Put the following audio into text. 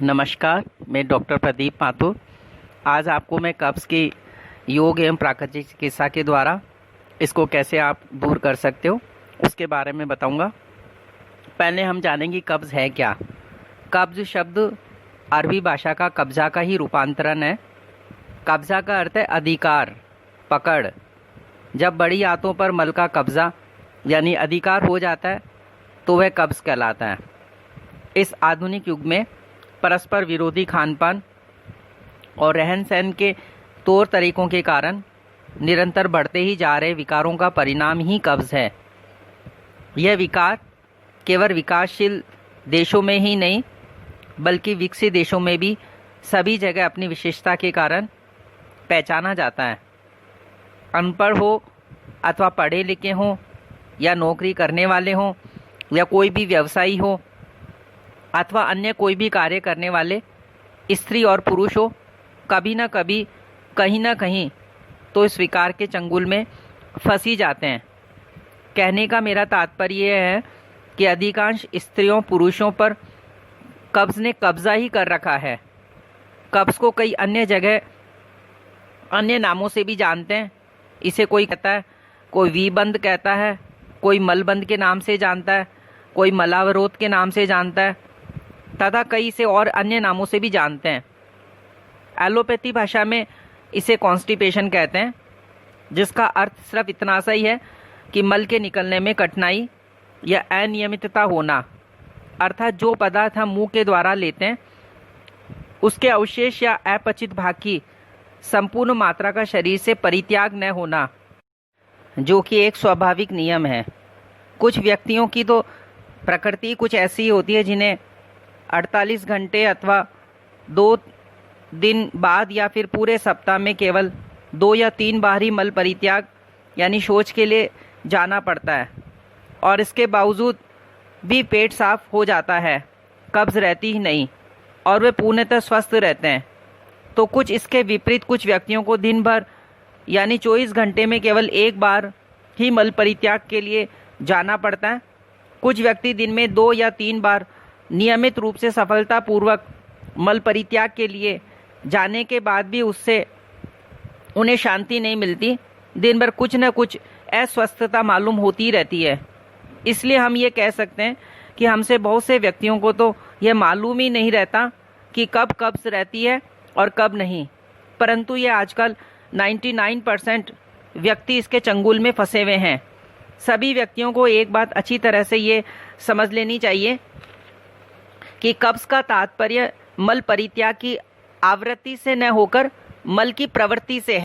नमस्कार, मैं डॉक्टर प्रदीप माथुर। आज आपको मैं कब्ज़ की योग एवं प्राकृतिक चिकित्सा के द्वारा इसको कैसे आप दूर कर सकते हो उसके बारे में बताऊंगा। पहले हम जानेंगे कब्ज़ है क्या। कब्ज़ शब्द अरबी भाषा का कब्ज़ा का ही रूपांतरण है। कब्ज़ा का अर्थ है अधिकार, पकड़। जब बड़ी आंतों पर मल का कब्ज़ा यानी अधिकार हो जाता है तो वह कब्ज़ कहलाता है। इस आधुनिक युग में परस्पर विरोधी खानपान और रहन सहन के तौर तरीकों के कारण निरंतर बढ़ते ही जा रहे विकारों का परिणाम ही कब्ज़ है। यह विकार केवल विकासशील देशों में ही नहीं बल्कि विकसित देशों में भी सभी जगह अपनी विशेषता के कारण पहचाना जाता है। अनपढ़ हो अथवा पढ़े लिखे हों या नौकरी करने वाले हों या कोई भी व्यवसायी हो अथवा अन्य कोई भी कार्य करने वाले स्त्री और पुरुष हो, कभी ना कभी कहीं ना कहीं तो इस विकार के चंगुल में फंस ही जाते हैं। कहने का मेरा तात्पर्य यह है कि अधिकांश स्त्रियों पुरुषों पर कब्ज़ ने कब्ज़ा ही कर रखा है। कब्ज़ को कई अन्य जगह अन्य नामों से भी जानते हैं। इसे कोई कहता है, कोई वीबंद कहता है, कोई मलबंद के नाम से जानता है, कोई मलावरोध के नाम से जानता है तथा कई इसे और अन्य नामों से भी जानते हैं। एलोपैथी भाषा में इसे कॉन्स्टिपेशन कहते हैं, जिसका अर्थ सिर्फ इतना सा ही है कि मल के निकलने में कठिनाई या अनियमितता होना, अर्थात जो पदार्थ हम मुंह के द्वारा लेते हैं उसके अवशेष या अपचित भाग की संपूर्ण मात्रा का शरीर से परित्याग न होना, जो कि एक स्वाभाविक नियम है। कुछ व्यक्तियों की तो प्रकृति कुछ ऐसी होती है जिन्हें 48 घंटे अथवा 2 दिन बाद या फिर पूरे सप्ताह में केवल 2 या 3 बार ही मल परित्याग यानी शौच के लिए जाना पड़ता है और इसके बावजूद भी पेट साफ हो जाता है, कब्ज़ रहती ही नहीं और वे पूर्णतः स्वस्थ रहते हैं। तो कुछ इसके विपरीत कुछ व्यक्तियों को दिन भर यानी 24 घंटे में केवल 1 बार ही मल परित्याग के लिए जाना पड़ता है। कुछ व्यक्ति दिन में 2 या 3 बार नियमित रूप से सफलतापूर्वक मल परित्याग के लिए जाने के बाद भी उससे उन्हें शांति नहीं मिलती। दिन भर कुछ न कुछ अस्वस्थता मालूम होती रहती है। इसलिए हम ये कह सकते हैं कि हमसे बहुत से व्यक्तियों को तो यह मालूम ही नहीं रहता कि कब कब्ज़ रहती है और कब नहीं, परंतु ये आजकल 99% व्यक्ति इसके चंगुल में फंसे हुए हैं। सभी व्यक्तियों को एक बात अच्छी तरह से ये समझ लेनी चाहिए कि कब्ज़ का तात्पर्य मल परित्याग की आवृत्ति से न होकर मल की प्रवृत्ति से है।